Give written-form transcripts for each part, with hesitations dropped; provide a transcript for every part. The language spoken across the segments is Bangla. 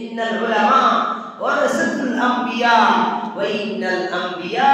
ইন্নাল উলামা ওয়ারাসাতুল আমবিয়া ওয়া ইন্নাল আমবিয়া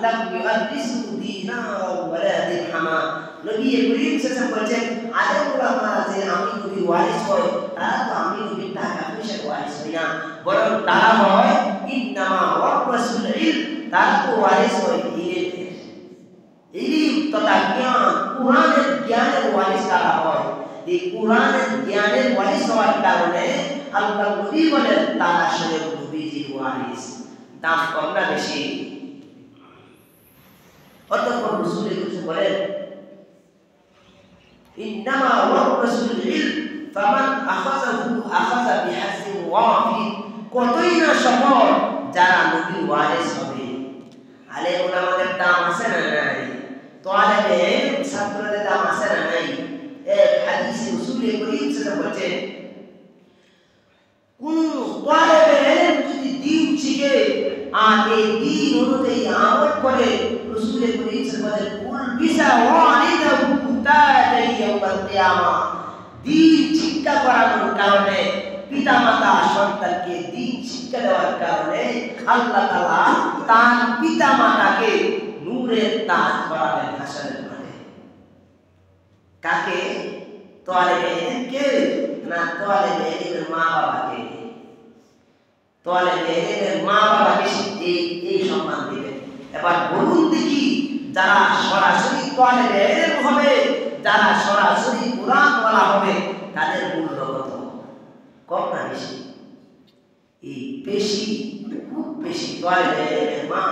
লাম ইউহাদ্দিসু দিনারা ওয়ালা দিরহামা। নবী করিম সাল্লাল্লাহু আলাইহি ওয়াসাল্লাম বলেন আলেম উলামা যে আমি নবীর ওয়ারিস হয় তারা তো আমি নবীর টাকা পয়সার ওয়ারিস হয় না, বরং তারা হয় ইন্নামা ওয়ারাসাতুল ইলম, তারা তো ওয়ারিস হয় ইলমের। ইলম তথা জ্ঞান, কুরআনের জ্ঞানের ওয়ারিস তারা হয়। এই কুরআনের জ্ঞানের ওয়ারিস হওয়ার কারণে আল্লাহ নবী বলেন তারা আসলে নবীজির ওয়ারিস। দাম কম না বেশি? অতঃপর রাসূল বলেন ইন্নামা ওয়ারাসাতুল ইলম ফামান আখাযাহু আখাযা বিহাজ্জিন ওয়াফির। কতই না সফল যারা নবীর ওয়ারিস হবে। আলেম উলামাদের দাম আছে না নাই? তালেবে ইলম ছাত্রদের দাম আছে না নাই? এক হাদিসে রাসূল করিম সাল্লাল্লাহু আলাইহি ওয়াসাল্লাম বলেন কোন তালেবে ইলম যদি দ্বীন শিখে আর এই দ্বীন অনুযায়ী আমল করে, রাসূল করিম সাল্লাল্লাহু আলাইহি ওয়াসাল্লাম কুল বিসা ওয়ালিদাহু তাজাই ইয়াউমাল কিয়ামা। দ্বীন শিক্ষা করানোর কারণে, পিতামাতা সন্তানকে দ্বীন শিক্ষা দেওয়ার কারণে আল্লাহ তাআলা তার পিতামাতাকে নূরের তাজ পরাবেন হাসরের মাঠে। কাকে? তালেবে ইলমকে না তালেবে ইলমের মা বাবাকে? তালেবে ইলমের মা বাবাকে এই সম্মান দিবেন। এবার বলুন দেখি, যারা সরাসরি তালেবে ইলম হবে, যারা সরাসরি কুরআন ওয়ালা হবে, তাদের মূল্য কত? কম না বেশি? এই বেশি, খুব বেশি। তালেবে ইলমের মা।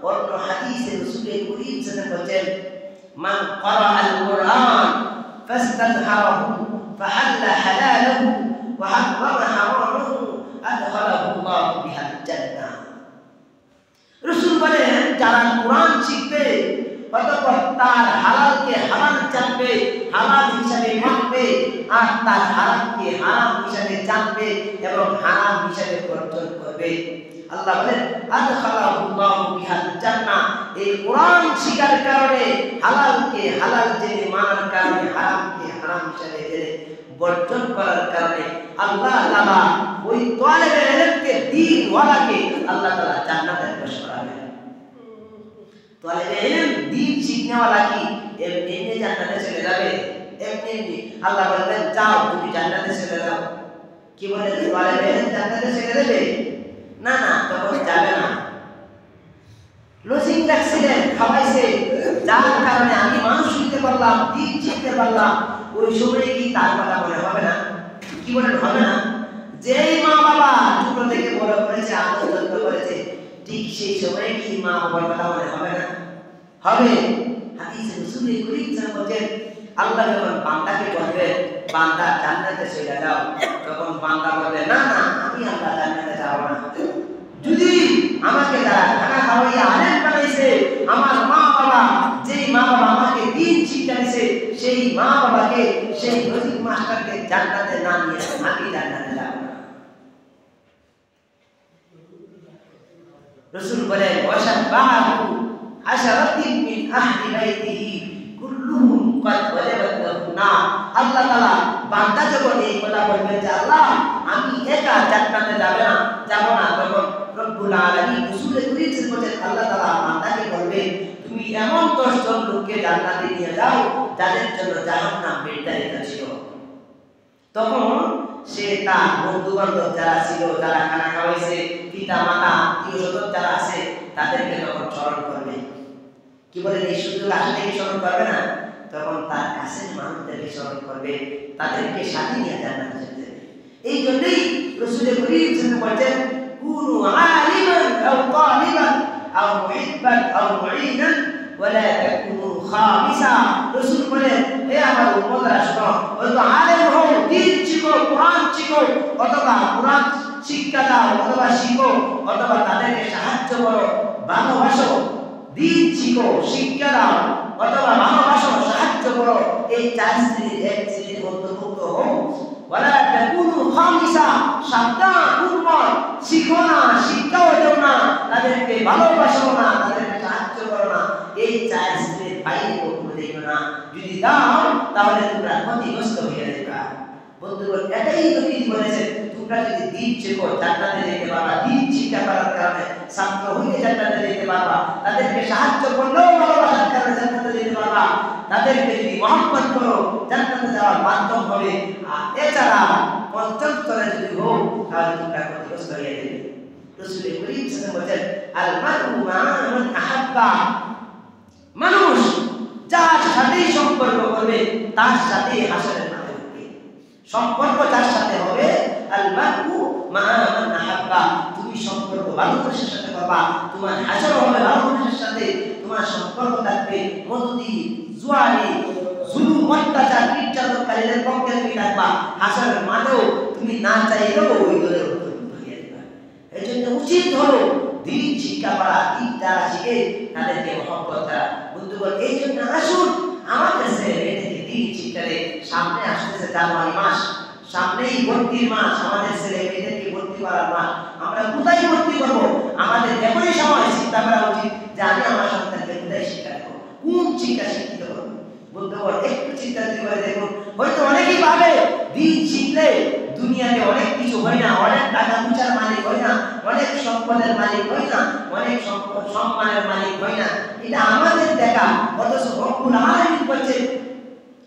অন্য হাদিসে রাসূল করিম সাল্লাল্লাহু আলাইহি ওয়াসাল্লাম বলেন মান ক্বারাআল কুরআন ফাস্তাযহারাহু ফাহাল্লা হালালাহু ওয়া হাররামা হারামাহু আদখালাহু আল্লাহু বিহাল জান্নাহ। রাসূল বলেন যারা কুরআন শিখবে অতঃপর তার হালালকে হালাল জানবে, হালাল হিসাবে মানবে, আর তার হারামকে হারাম হিসাবে জানবে এবং হারাম হিসাবে বর্জন করবে, আল্লাহ বলেন আদখালাহু আল্লাহু বিহাল জান্নাহ। এই কুরআন শিখার কারণে, হালালকে হালাল জেনে মানার কারণে, হারামকে হারাম হিসাবে জেনে বর্জন করার কারণে আল্লাহ তাআলা ওই তালেবে ইলমকে, দ্বীন ওয়ালাকে আল্লাহ তাআলা জান্নাতে প্রবেশ করাবেন। তালেবে ইলম দ্বীন শিখনেওয়ালা কি এমনি এমনি জান্নাতে চলে যাবে? এমনি এমনি আল্লাহ বলবেন যাও তুমি জান্নাতে চলে যাও। কি বলে তালেবে ইলম জান্নাতে চলে যাবে? না না, তখন যাবে না। লজিং রাখছিলেন, খাওয়াইছে, যার কারণে আমি মানুষ শিখতে পারলাম, দ্বীন শিখতে পারলাম, ওই সময় কি তার কথা মনে হবে না? কি বলেন, হবে না? যেই মা বাবা ছোট থেকে বড় করেছে, আনন্দ করেছে, ঠিক সেই সময় কি মা বাবার কথা মনে হবে না? হবে। হাদিসে রাসূল করিম সাল্লাল্লাহু আলাইহি ওয়াসাল্লাম বলেন আল্লাহ যখন বান্দাকে বলবে বান্দা জান্নাতে চলে যাও, তখন বান্দা বলবে না না, আমি আল্লাহ জান্নাতে যাব না। যদি আমাকে যারা খানা খাওয়াইয়া আলেম বানাইছে, আমার মা বাবা, যেই মা বাবা আমাকে দ্বীন শিক্ষা দিয়েছে, সেই মা বাবাকে, সেই লজিক মাস্টারকে জান্নাতে না নিয়ে আমি জান্নাতে যাব না। রাসূল বলেন ওয়াশাবাহু আশরাতিন মিন আহলি বাইতিহি কুল্লুহুম ক্বাদ ওয়াজাবাত লাহুম নার। আল্লাহ তাআলা বান্দা যখন এই কথা বলবেন যে আল্লাহ আমি একা জান্নাতে যাব না, তখন রব্বুল আলামিন রাসূল করিম সাল্লাল্লাহু আলাইহি ওয়াসাল্লাম আল্লাহ তাআলা বান্দাকে বলবে তুমি এমন 10 জন লোককে জান্নাতে নিয়ে যাও যাদের জন্য জাহান্নাম নির্ধারিত ছিল। তখন সে তার বন্ধু বান্ধব যারা ছিল, যারা খানা খাওয়াইছে, পিতা মাতা আত্মীয় স্বজন যারা আছে, তাদেরকে তখন স্মরণ করবে। কি বলেন, এই সুযোগ আসলে কি স্মরণ করবে না? তখন তার কাছের মানুষদেরকে স্মরণ করবে, তাদেরকে সাথে নিয়ে জান্নাতে যেতে হবে। এই জন্যই রাসূল করিম সাল্লাল্লাহু আলাইহি ওয়াসাল্লাম বলেন কুনু আলিমান আও তালিবান আও মুহিব্বান আও মুঈনান ওয়া লা তাকুনু খামিসা। রাসূল বলেন হে আমার উম্মতরা শোনো, হয়তো আলেম হও, দ্বীন শিখো, কুরআন শিখো, অথবা কুরআন শিক্ষা দাও, অথবা শিখো, অথবা তাদেরকে সাহায্য করো, ভালোবাসো, দ্বীন শিখো, শিক্ষা দাও, অথবা ভালোবাসো, সাহায্য করো, এই চার শ্রেণীর এক শ্রেণীর অন্তর্ভুক্ত হও। ওয়ালা তাকুনু খামিসা, সাবধান উম্মত, শিখো না, শিক্ষাও দাও না, তাদেরকে ভালোবাসো না, তাদেরকে সাহায্য করো না, এই চার শ্রেণীর বাইরে কখনো দেখো না। যদি দাও তাহলে তোমরা ক্ষতিগ্রস্ত হয়ে যাবে। বন্ধুগণ, এটাই নবী বলেছেন তোমরা যদি দিন শেখো জান্নাতে যেতে পারবা, দিন শিক্ষা করার কারণে ছাত্র হয়ে জান্নাতে যেতে পারবা, তাদেরকে সাহায্য করলেও ভালোবাসার কারণে জান্নাতে যেতে পারবা, তাদেরকে যদি মহব্বত করো জান্নাতে যাওয়ার মাধ্যম হবে। আর এছাড়া পঞ্চম স্তরে যদি হোক তাহলে তোমরা ক্ষতিগ্রস্ত হয়ে যাবে। রাসূল করিম সাল্লাল্লাহু আলাইহি ওয়াসাল্লাম বলেন, আল মারউ মা মান আহাব্বা, মানুষ যার সাথে সম্পর্ক করবে তার সাথে হাসরের মাঠে উঠবে। সম্পর্ক যার সাথে হবে, আল মারউ মা মান আহাব্বা, তুমি সম্পর্ক ভালো মানুষের সাথে করবা, তোমার হাসর হবে ভালো মানুষের সাথে, তোমার সম্পর্ক থাকবে মদদি জুয়ারি জুলুম অত্যাচার নির্যাতনকারীদের পক্ষে তুমি থাকবা, হাসরের মাঠেও তুমি না চাইলেও ওই দলের অন্তর্ভুক্ত হয়ে যাবে। এই জন্য উচিত হলো দিন শিক্ষা করা, দিন যারা শিখে তাদেরকে মহব্বত করা। বন্ধুগণ, এই জন্য আসুন আমাদের ছেলেমেয়েদেরকে দিন শিক্ষারে, সামনে আসতেছে জানুয়ারি মাস, সামনেই ভর্তির মাস, আমাদের ছেলেমেয়েদেরকে ভর্তি করার মাস। আমরা কোথায় ভর্তি করবো? আমাদের এখনই সময় চিন্তা করা উচিত যে আমি আমার সন্তানকে কোথায় শিক্ষা দেবো, কোন শিক্ষা শিক্ষিত করবো। বন্ধুগণ, একটু চিন্তা করে দেখুন, হয়তো অনেকেই ভাবে দিন শিখলে দুনিয়াতে অনেক কিছু হয় না, অনেক টাকা পয়সার মালিক হয় না, অনেক সম্পদের মালিক হয় না, অনেক সম্মানের মালিক হয় না। এটা আমাদের দেখা, অথচ রব্বুল আলামিন বলেন,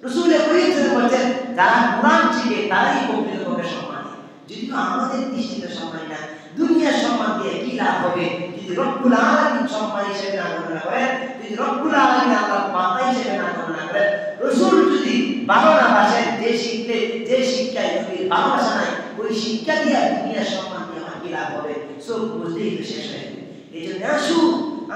রাসূল করিম সাল্লাল্লাহু আলাইহি ওয়াসাল্লাম বলেন, যারা কোরআন শিখে তারাই প্রকৃতপক্ষে সম্মানী। যদিও আমাদের দৃষ্টিতে সম্মানী না, দুনিয়ার সম্মান দিয়ে কি লাভ হবে যদি রব্বুল আলামিন সম্মান হিসেবে না গণনা করেন, যদি রব্বুল আলামিন আল্লাহর বান্দা হিসেবে না গণনা করেন, রাসূল যদি ভালো না বাসেন, যে শিখলে যে শিক্ষায় যদি ভালোবাসা নাই, ওই শিক্ষা দিয়ে দুনিয়ার সম্মান দিয়ে আমার কি লাভ হবে? সব বুঝতেই তো শেষ হয়ে যাবে। এই জন্য আসুন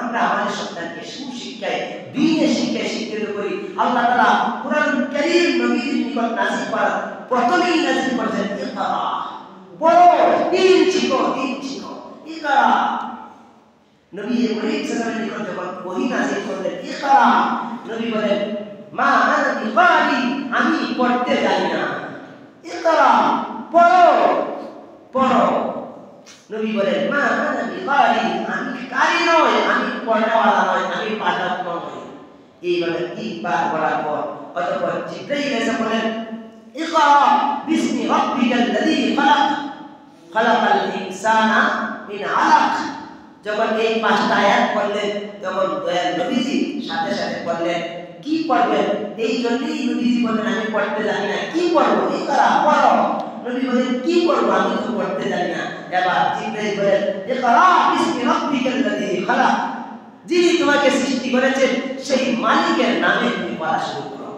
আমরা আমাদের সন্তানকে সুশিক্ষায়, দ্বীনের শিক্ষায় শিক্ষিত করি। আল্লাহ তাআলা কুরআনুল কারীম নবীর নিকট নাযিল করার প্রথমেই নাযিল করেছেন, ইকরা, পড়ো, দিন শিখো, দিন শিখো, ইকরা। নবী করিম সাল্লাল্লাহু আলাইহি ওয়াসাল্লামের নিকট যখন ওহী নাযিল করলেন, ইকরা, নবী বলেন, মা আনা বিকারি, আমি পড়তে জানি না। ইকরা, পড়ো, পড়ো। নবী বলেন, মা আনা বিকারি, আমি কারি নয়, আমি পড়াওয়ালা নয়, আমি পাঠক নয়। এইভাবে তিনবার বলার পর অতঃপর জিবরাইল এসে বলেন, ইকরা বিসমি রাব্বিকাল্লাযী খালাক, খালাকাল ইনসানা মিন আলাক। যখন এই পাঁচটা আয়াত পড়লেন তখন দয়াল নবীজি সাথে সাথে পড়লেন, কি পড়বেন? এই জন্যই নবীজি বলেন, আমি পড়তে জানি না, কি পড়বো? ইকরা, পড়ো। নবী বলেন, কি পড়বো? আমি তো পড়তে জানি না। এবার জিবরাইল বলেন, ইকরা বিসমি রাব্বিকাল্লাযী খালাক, যিনি তোমাকে সৃষ্টি করেছেন সেই মালিকের নামে তুমি পড়া শুরু করো।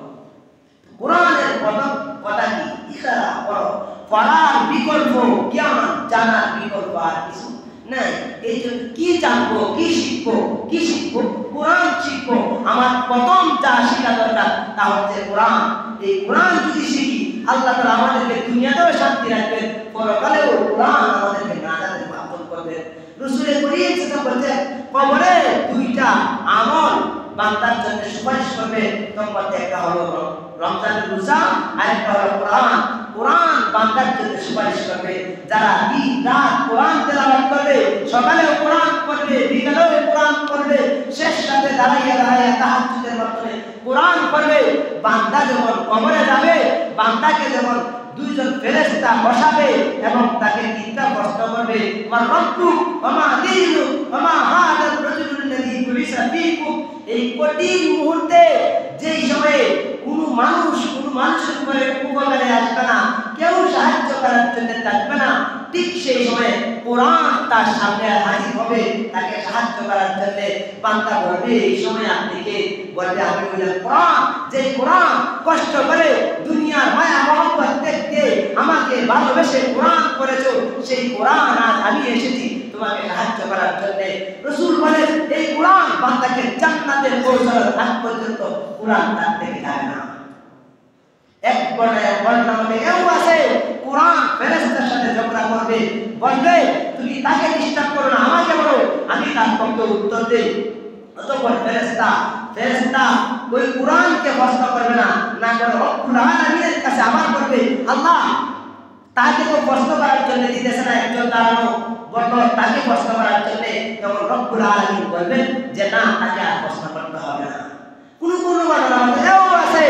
কোরআনের প্রথম কথা কি? ইকরা, পড়ো। পড়ার বিকল্প জ্ঞান, জানার বিকল্প আর কিছু নাই। এই জন্য কি জানবো, কি শিখবো, কি শিখবো? কোরআন শিখবো। আমার প্রথম যা শিখা দরকার তা হচ্ছে কোরআন। এই কোরআন যদি শিখি, আল্লাহ তাআলা আমাদেরকে দুনিয়াতেও শান্তি রাখবেন, পরকালেও কোরআন আমাদেরকে নাজাতের মাধ্যম করবেন। রাসূল করিম সাল্লাল্লাহু আলাইহি ওয়াসাল্লাম বলেন, কবরে দুইটা আমল বান্দার জন্য সুপারিশ করবে। নম্বর একটা হলো রমজানের রোজা, আর একটা হলো কোরআন। কোরআন বান্দার জন্য সুপারিশ করবে। যারা দিন রাত কোরআন তেলাওয়াত করবে, সকালেও কোরআন পড়বে, বিকালেও কোরআন পড়বে, শেষ রাতে দাঁড়াইয়া দাঁড়াইয়া তাহাজ্জুদের মাধ্যমে কোরআন পড়বে, বান্দা যখন কবরে যাবে, বান্দাকে যখন দুইজন ফেরেশতা বসাবে এবং তাকে তিনটা প্রশ্ন করবে, মা রব্বুক ওয়া মা দীনুক ওয়া মা হাদার রাজুলুল্লাযী বুইসা ফীকুম। এই কঠিন মুহূর্তে যেই সময়ে কোনো মানুষের উপরে উপকারে আসবে না, কেউ সাহায্য করার জন্য থাকবে না, ঠিক সেই সময়ে কোরআন তার সামনে হাজির হবে তাকে সাহায্য করার জন্য। বান্দা বলবে, এই সময় আপনি কে? বলবে, আমি হইলাম কোরআন। যে কোরআন কষ্ট করে দুনিয়ার মায়া মহব্বত দেখতে আমাকে ভালোবেসে কোরআন করেছো, সেই কোরআন আজ আমি এসেছি তোমাকে সাহায্য করার জন্য। রাসূল বলেন, এই কোরআন বান্দাকে জান্নাতের পৌঁছানোর আগ পর্যন্ত কোরআন তার থেকে যায় না। এক বর্ণনা মতে এও আছে, কোরআন ফেরেশতার সাথে ঝগড়া করবে, বলবে, তুমি তাকে ডিস্টার্ব করো না, আমাকে বলো, আমি তার পক্ষে উত্তর দেই। অতঃপর ফেরেশতা ওই কোরআনকে প্রশ্ন করবে না, না করে রব্বুল আলামিনের কাছে আবার করবে, আল্লাহ তাকে তো প্রশ্ন করার জন্য দিতেছে না একজন দাঁড়ানো, বলল তাকে প্রশ্ন করার জন্য। তখন রব্বুল আলামিন বলবেন যে না, তাকে আর প্রশ্ন করতে হবে না। কোন বর্ণনা মতে এও আছে,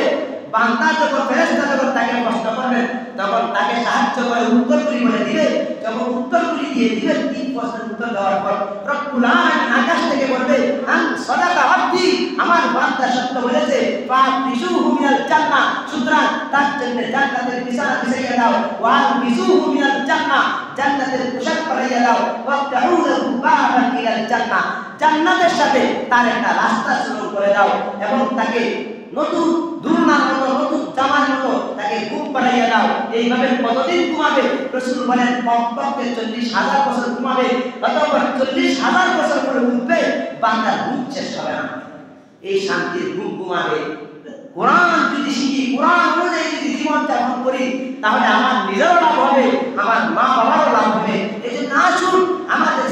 বান্দা যখন ফেরেশতা যখন তাকে প্রশ্ন করবেন তখন তাকে সাহায্য করে উত্তরগুলি বলে দিবে। যখন উত্তরগুলি দিয়ে দিবে, 3 প্রশ্নের উত্তর দেওয়ার পর রব্বুল আলামিন আকাশ থেকে বলবে, আন সাদাকা আব্দি, আমার বান্দা সত্য বলেছে, ফাফিসুহু মিনাল জান্নাহ, সুতরাং তার জন্য জান্নাতের বিছানা বিছাইয়া দাও, ওয়া বিসুহু মিনাল জান্নাহ, জান্নাতের পোশাক পরাইয়া দাও, ওয়াফতাহু লাহু বাবান ইলাল জান্নাহ, জান্নাতের সাথে তার একটা রাস্তা শুরু করে দাও এবং তাকে নতুন দুলনার মতো, নতুন জামার মতো তাকে ঘুম পাড়াইয়া দাও। এইভাবে কতদিন ঘুমাবে? রাসূল বলেন কমপক্ষে 40,000 বছর ঘুমাবে, অথবা 40,000 বছর পরে উঠবে, বান্দার ঘুম শেষ হবে না। এই শান্তির ঘুম ঘুমাবে। কোরআন যদি শিখি, কোরআন অনুযায়ী যদি জীবন যাপন করি, তাহলে আমার নিজেরও লাভ হবে, আমার মা বাবারও লাভ হবে। এই জন্য আসুন আমাদের